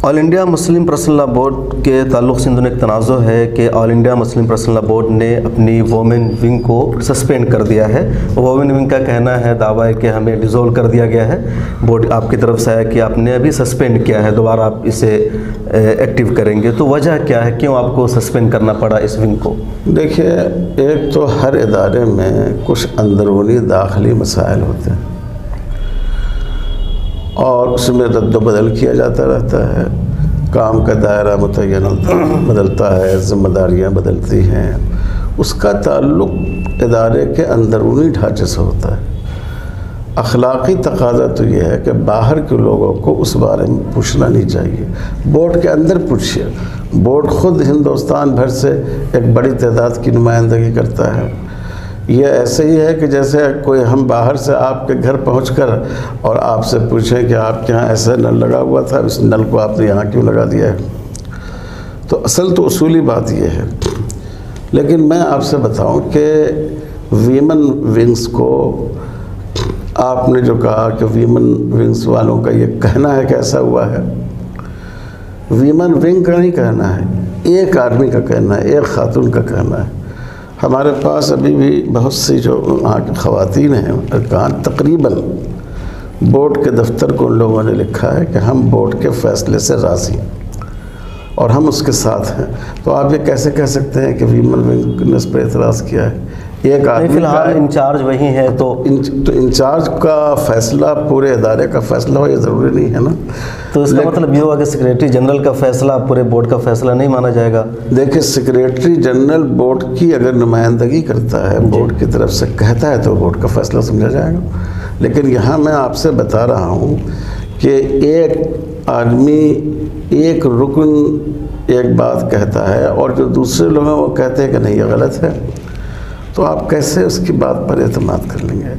آل India Muslim personal لا board کے تعلق سے ایک تنازع ہے کہ آل انڈیا مسلم پرسنل لا بورڈ نے اپنی وومن ونگ کو سسپینڈ کر دیا ہے. وومن ونگ کا کہنا ہے، دعویٰ ہے کہ ہمیں ڈیزولو کر دیا گیا ہے. بورڈ آپ کی طرف سے ہے کہ آپ نے ابھی سسپینڈ کیا ہے، دوبارہ آپ اسے ایکٹیو کریں گے، تو وجہ کیا ہے، کیوں آپ کو سسپینڈ کرنا پڑا اس ونگ کو؟ دیکھیے، ایک تو ہر ادارے میں کچھ اندرونی داخلی مسائل ہوتے ہیں اور اس میں رد و بدل کیا جاتا رہتا ہے. کام کا دائرہ متعین بدلتا ہے، ذمہ داریاں بدلتی ہیں. اس کا تعلق ادارے کے اندرونی ڈھانچے سے ہوتا ہے. اخلاقی تقاضا تو یہ ہے کہ باہر کے لوگوں کو اس بارے میں پوچھنا نہیں چاہیے. بورڈ کے اندر پوچھیے. بورڈ خود ہندوستان بھر سے ایک بڑی تعداد کی نمائندگی کرتا ہے. یہ ایسے ہی ہے کہ جیسے کوئی ہم باہر سے آپ کے گھر پہنچ کر اور آپ سے پوچھیں کہ آپ کے یہاں ایسا نل لگا ہوا تھا، اس نل کو آپ نے یہاں کیوں لگا دیا ہے. تو اصل تو اصولی بات یہ ہے. لیکن میں آپ سے بتاؤں کہ ویمن ونگز کو آپ نے جو کہا کہ ویمن ونگز والوں کا یہ کہنا ہے کہ ایسا ہوا ہے، ویمن ونگ کا نہیں کہنا ہے، ایک آدمی کا کہنا ہے، ایک خاتون کا کہنا ہے. ہمارے پاس ابھی بھی بہت سی جو وہاں کی خواتین ہیں ارکان، تقریباً بورڈ کے دفتر کو ان لوگوں نے لکھا ہے کہ ہم بورڈ کے فیصلے سے راضی ہیں اور ہم اس کے ساتھ ہیں. تو آپ یہ کیسے کہہ سکتے ہیں کہ ویمن ونگ نے اس پر اعتراض کیا ہے؟ ایک آدمی فی الحال انچارج وہی ہے، تو انچارج کا فیصلہ پورے ادارے کا فیصلہ ہو، یہ ضروری نہیں ہے نا. تو اس کا مطلب یہ ہوا کہ سیکریٹری جنرل کا فیصلہ پورے بورڈ کا فیصلہ نہیں مانا جائے گا؟ دیکھیں، سیکریٹری جنرل بورڈ کی اگر نمائندگی کرتا ہے، بورڈ کی طرف سے کہتا ہے، تو بورڈ کا فیصلہ سمجھا جائے گا. لیکن یہاں میں آپ سے بتا رہا ہوں کہ ایک آدمی، ایک رکن ایک بات کہتا ہے اور جو دوسرے لوگ ہیں وہ کہتے ہیں کہ نہیں، یہ غلط ہے. تو آپ کیسے اس کی بات پر اعتماد کر لیں گے؟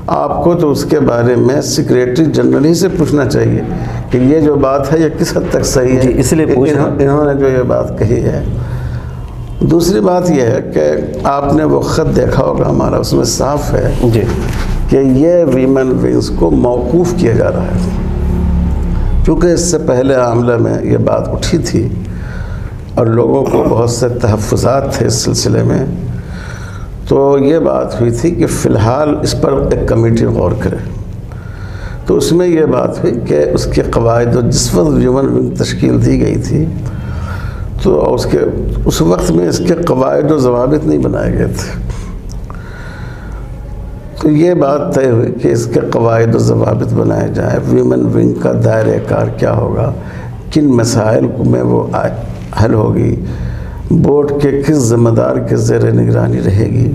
آپ کو تو اس کے بارے میں سیکریٹری جنرل ہی سے پوچھنا چاہیے کہ یہ جو بات ہے یہ کس حد تک صحیح ہے. اس لیے انہوں نے جو یہ بات کہی ہے. دوسری بات یہ ہے کہ آپ نے وہ خط دیکھا ہوگا ہمارا، اس میں صاف ہے کہ یہ ویمن ونگز کو موقوف کیا جا رہا ہے. چونکہ اس سے پہلے عاملہ میں یہ بات اٹھی تھی اور لوگوں کو بہت سے تحفظات تھے اس سلسلے میں، تو یہ بات ہوئی تھی کہ فی الحال اس پر ایک کمیٹی غور کرے. تو اس میں یہ بات ہوئی کہ اس کے قواعد، جس وقت ویمن ونگ تشکیل دی گئی تھی تو اس وقت میں اس کے قواعد و ضوابط نہیں بنائے گئے تھے. تو یہ بات طے ہوئی کہ اس کے قواعد و ضوابط بنائے جائیں. ویمن ونگ کا دائرہ کار کیا ہوگا، کن مسائل میں وہ حل ہوگی، بورڈ کے کس ذمہ دار کے زیر نگرانی رہے گی،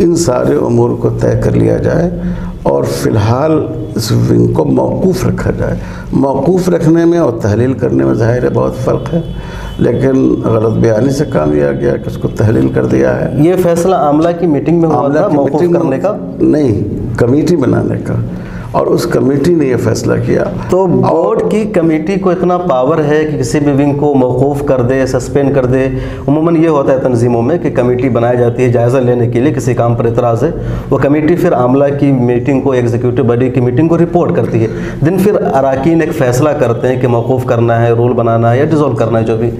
ان سارے امور کو طے کر لیا جائے اور فی الحال اس ونگ کو موقوف رکھا جائے. موقوف رکھنے میں اور تحلیل کرنے میں ظاہر ہے بہت فرق ہے، لیکن غلط بیانی سے کام لیا گیا کہ اس کو تحلیل کر دیا ہے. یہ فیصلہ عاملہ کی میٹنگ میں ہوا تھا موقوف کرنے کا؟ نہیں، کمیٹی بنانے کا، اور اس کمیٹی نے یہ فیصلہ کیا. تو بورڈ کی کمیٹی کو اتنا پاور ہے کہ کسی بھی ونگ کو موقوف کر دے، سسپینڈ کر دے؟ عموماً یہ ہوتا ہے تنظیموں میں کہ کمیٹی بنائی جاتی ہے جائزہ لینے کے لیے، کسی کام پر اعتراض ہے، وہ کمیٹی پھر عاملہ کی میٹنگ کو، ایگزیکٹو باڈی کی میٹنگ کو رپورٹ کرتی ہے. دن پھر اراکین ایک فیصلہ کرتے ہیں کہ موقوف کرنا ہے، رول بنانا ہے یا ڈیزولو کرنا ہے. جو بھی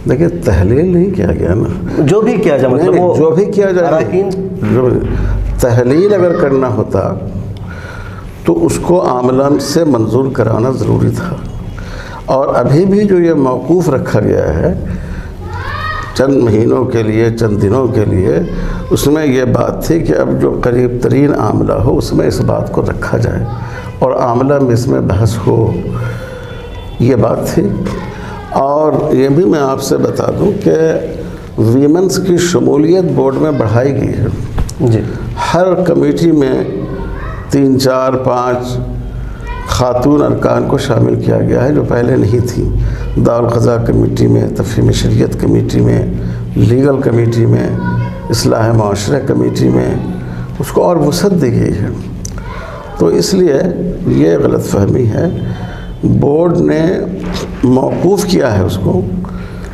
دیکھیں، تحلیل نہیں کیا گیا نا، جو بھی کیا جائے، مطلب وہ جو بھی کیا جائے، اراکین تحلیل اگر کرنا ہوتا تو اس کو عاملہ سے منظور کرانا ضروری تھا. اور ابھی بھی جو یہ موقوف رکھا گیا ہے چند مہینوں کے لیے، چند دنوں کے لیے، اس میں یہ بات تھی کہ اب جو قریب ترین عاملہ ہو اس میں اس بات کو رکھا جائے اور عاملہ میں اس میں بحث ہو، یہ بات تھی. اور یہ بھی میں آپ سے بتا دوں کہ ویمنز کی شمولیت بورڈ میں بڑھائی گئی ہے. ہر کمیٹی میں 3، 4، 5 خاتون ارکان کو شامل کیا گیا ہے جو پہلے نہیں تھی. دارالقضاء کمیٹی میں، تفہیم شریعت کمیٹی میں، لیگل کمیٹی میں، اصلاح معاشرہ کمیٹی میں اس کو اور وسعت دی گئی ہے. تو اس لیے یہ غلط فہمی ہے. بورڈ نے موقوف کیا ہے اس کو،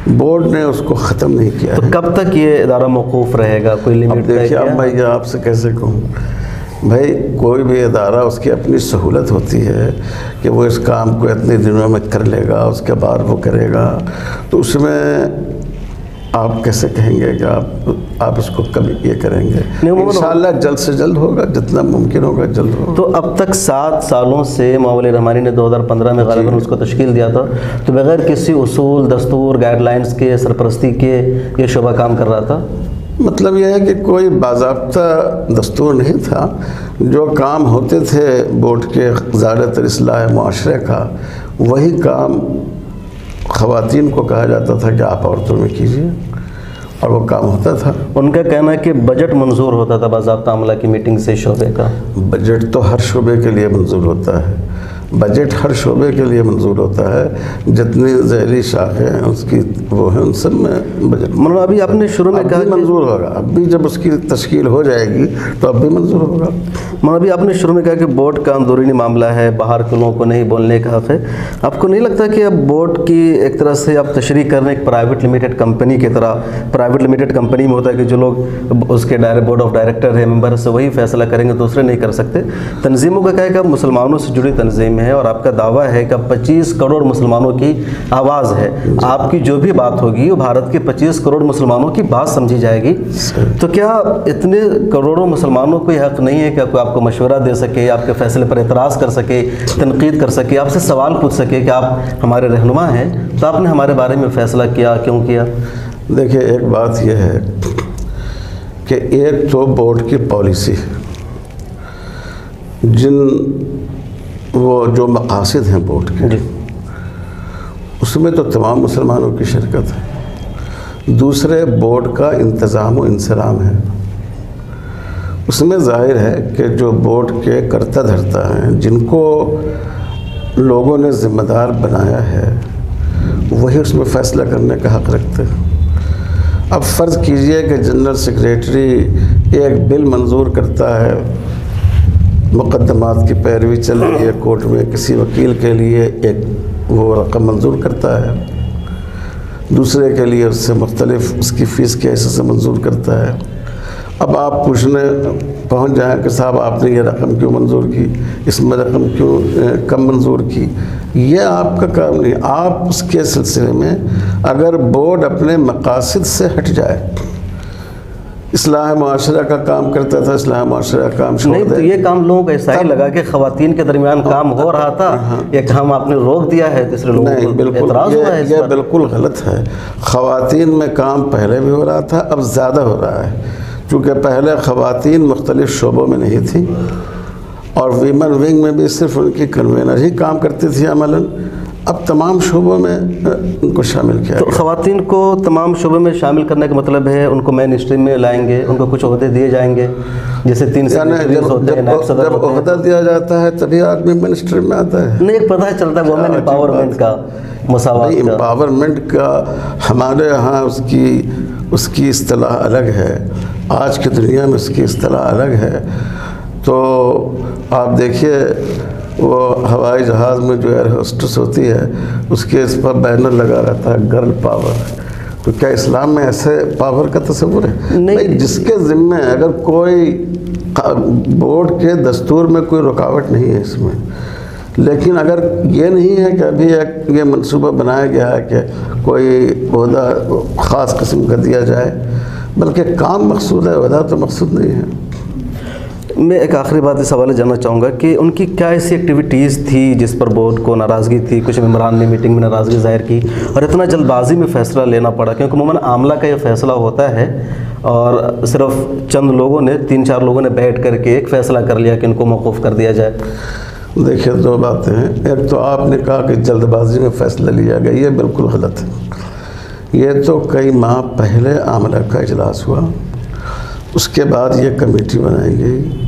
بورڈ نے اس کو ختم نہیں کیا ہے. تو کب تک یہ ادارہ موقوف رہے گا؟ کوئی لمٹ؟ دیکھیے، اب میں یہ آپ سے کیسے کہوں، بھائی کوئی بھی ادارہ اس کی اپنی سہولت ہوتی ہے کہ وہ اس کام کو اتنے دنوں میں کر لے گا، اس کے بعد وہ کرے گا، تو اس میں آپ کیسے کہیں گے کہ آپ اس کو کبھی یہ کریں گے؟ انشاءاللہ جلد سے جلد ہوگا، جتنا ممکن ہوگا جلد ہوگا۔ تو اب تک 7 سالوں سے ماولی رحمانی نے 2015 میں غالباً اس کو تشکیل دیا تھا، تو بغیر کسی اصول، دستور، گائیڈ لائنز کے، سرپرستی کے یہ شعبہ کام کر رہا تھا؟ مطلب یہ ہے کہ کوئی باضابطہ دستور نہیں تھا، جو کام ہوتے تھے بورڈ کے زیادہ تر اصلاح معاشرے کا، وہی کام خواتین کو کہا جاتا تھا کہ آپ عورتوں میں کیجیے، اور وہ کام ہوتا تھا۔ ان کا کہنا ہے کہ بجٹ منظور ہوتا تھا باضابطہ عملہ کی میٹنگ سے شعبے کا۔ بجٹ تو ہر شعبے کے لیے منظور ہوتا ہے، بجٹ ہر شعبے کے لیے منظور ہوتا ہے، جتنی ذیلی شاخیں ہیں اس کی وہ ہیں، ان سب میں بجٹ مولانا ابھی آپ نے شروع میں کہا منظور ہوگا، اب بھی جب اس کی تشکیل ہو جائے گی تو اب بھی منظور ہوگا۔ مولانا ابھی آپ نے شروع میں کہا کہ بورڈ کا اندرونی معاملہ ہے، باہر کے لوگوں کو نہیں بولنے کا حق ہے، آپ کو نہیں لگتا کہ اب بورڈ کی ایک طرح سے آپ تشریح کر رہے ہیں ایک پرائیویٹ لمیٹڈ کمپنی کی طرح؟ پرائیویٹ لمیٹڈ کمپنی میں ہوتا ہے کہ جو لوگ اس کے بورڈ آف ڈائریکٹر ہے، ممبر سے، وہی فیصلہ کریں گے، دوسرے نہیں کر سکتے۔ تنظیموں کا کہا ہے کہ اب مسلمانوں سے جڑی تنظیم ہے، اور آپ کا دعویٰ ہے کہ 25 کروڑ مسلمانوں کی آواز ہے، آپ کی جو بھی بات ہوگی وہ بھارت کے 25 کروڑ مسلمانوں کی بات سمجھی جائے گی، تو کیا اتنے کروڑوں مسلمانوں کو یہ حق نہیں ہے کہ کوئی آپ کو مشورہ دے سکے، آپ کے فیصلے پر اعتراض کر سکے، تنقید کر سکے، آپ سے سوال پوچھ سکے کہ آپ ہمارے رہنما ہیں تو آپ نے ہمارے بارے میں فیصلہ کیا، کیوں کیا؟ دیکھیں ایک بات یہ ہے کہ ایک تو بورڈ کی پالیسی، وہ جو مقاصد ہیں بورڈ کے، اس میں تو تمام مسلمانوں کی شرکت ہے۔ دوسرے بورڈ کا انتظام و انصرام ہے، اس میں ظاہر ہے کہ جو بورڈ کے کرتا دھرتا ہیں، جن کو لوگوں نے ذمہ دار بنایا ہے، وہی اس میں فیصلہ کرنے کا حق رکھتے ہیں۔ اب فرض کیجئے کہ جنرل سیکریٹری ایک بل منظور کرتا ہے، مقدمات کی پیروی چل رہی ہے کورٹ میں، کسی وکیل کے لیے ایک وہ رقم منظور کرتا ہے، دوسرے کے لیے اس سے مختلف اس کی فیس کے حصے سے منظور کرتا ہے۔ اب آپ پوچھنے پہنچ جائیں کہ صاحب آپ نے یہ رقم کیوں منظور کی، اس میں رقم کیوں کم منظور کی، یہ آپ کا کام نہیں۔ آپ اس کے سلسلے میں اگر بورڈ اپنے مقاصد سے ہٹ جائے، اصلاح معاشرہ کا کام کرتا تھا، اصلاح معاشرہ کا کام چھوڑ دے، نہیں تو یہ کام لوگوں کو ایسا ہی لگا کہ خواتین کے درمیان کام ہو رہا تھا، یہ کام آپ نے روک دیا ہے، دوسرے لوگوں کو اعتراض ہوا ہے۔ یہ بالکل غلط ہے۔ خواتین میں کام پہلے بھی ہو رہا تھا، اب زیادہ ہو رہا ہے، چونکہ پہلے خواتین مختلف شعبوں میں نہیں تھیں، اور ویمن ونگ میں بھی صرف ان کی کنوینر ہی کام کرتی تھی عملاً، اب تمام شعبوں میں ان کو شامل کیا گیا۔ تو خواتین کو تمام شعبوں میں شامل کرنے کا مطلب ہے ان کو مین اسٹریم میں لائیں گے، ان کو کچھ عہدے دیے جائیں گے، جیسے 3 سیکریٹریز ہوتے ہیں، نائب صدر جب عہدہ دیا جاتا ہے تبھی آدمی مین اسٹریم میں آتا ہے۔ نہیں، ایک پتہ چلتا ہے وومن امپاورمنٹ کا، مساوات کا۔ امپاورمنٹ کا ہمارے ہاں اس کی اصطلاح الگ ہے، آج کی دنیا میں اس کی اصطلاح الگ ہے۔ تو آپ دیکھیے وہ ہوائی جہاز میں جو ایئر ہوسٹس ہوتی ہے، اس کے اس پر بینر لگا رہتا ہے گرل پاور، تو کیا اسلام میں ایسے پاور کا تصور ہے؟ نہیں، جس کے ذمہ اگر کوئی بورڈ کے دستور میں کوئی رکاوٹ نہیں ہے اس میں، لیکن اگر یہ نہیں ہے کہ ابھی ایک یہ منصوبہ بنایا گیا ہے کہ کوئی عہدہ خاص قسم کا دیا جائے، بلکہ کام مقصود ہے، عہدہ تو مقصود نہیں ہے۔ میں ایک آخری بات اس حوالے جاننا چاہوں گا کہ ان کی کیا ایسی ایکٹیویٹیز تھی جس پر بورڈ کو ناراضگی تھی؟ کچھ ممبران نے میٹنگ میں ناراضگی ظاہر کی اور اتنا جلد بازی میں فیصلہ لینا پڑا، کیونکہ عموماً عاملہ کا یہ فیصلہ ہوتا ہے اور صرف چند لوگوں نے 3-4 لوگوں نے بیٹھ کر کے ایک فیصلہ کر لیا کہ ان کو موقوف کر دیا جائے۔ دیکھیں 2 باتیں ہیں، ایک تو آپ نے کہا کہ جلد بازی میں فیصلہ لیا گیا، یہ بالکل غلط ہے۔ یہ تو کئی ماہ پہلے عاملہ کا اجلاس ہوا، اس کے بعد یہ کمیٹی بنائی گئی،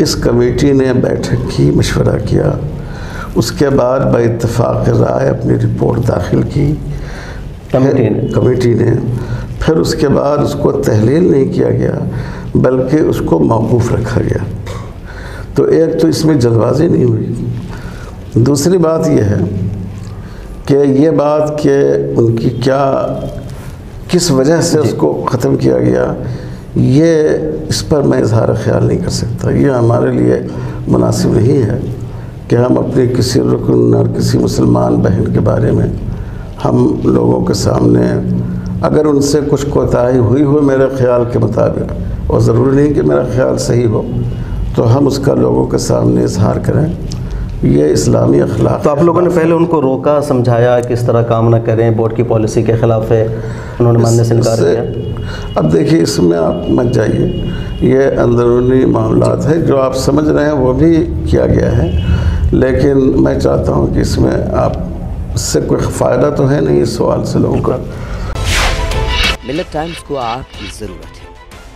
اس کمیٹی نے بیٹھک کی، مشورہ کیا، اس کے بعد بے اتفاق رائے اپنی رپورٹ داخل کی کمیٹی نے، پھر اس کے بعد اس کو تحلیل نہیں کیا گیا بلکہ اس کو موقوف رکھا گیا۔ تو ایک تو اس میں جلد بازی نہیں ہوئی۔ دوسری بات یہ ہے کہ یہ بات کہ ان کی کس وجہ سے اس کو ختم کیا گیا، یہ اس پر میں اظہار خیال نہیں کر سکتا. یہ ہمارے لیے مناسب نہیں ہے کہ ہم اپنے کسی رکن اور کسی مسلمان بہن کے بارے میں ہم لوگوں کے سامنے، اگر ان سے کچھ کوتاہی ہوئی ہو میرے خیال کے مطابق، اور ضروری نہیں کہ میرا خیال صحیح ہو، تو ہم اس کا لوگوں کے سامنے اظہار کریں. یہ اسلامی اخلاق. تو آپ لوگوں نے پہلے ان کو روکا، سمجھایا کہ اس طرح کام نہ کریں، بورڈ کی پالیسی کے خلاف ہے، انہوں نے ماننے سے انکار کیا؟ اب دیکھیے اس میں آپ مت جائیے، یہ اندرونی معاملات ہے، جو آپ سمجھ رہے ہیں وہ بھی کیا گیا ہے، لیکن میں چاہتا ہوں کہ اس میں آپ سے کوئی فائدہ تو ہے نہیں اس سوال سے لوگوں کا. ملت ٹائمز کو آپ کی ضرورت ہے،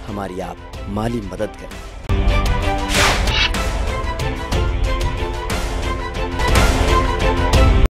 ہماری آپ مالی مدد کریں.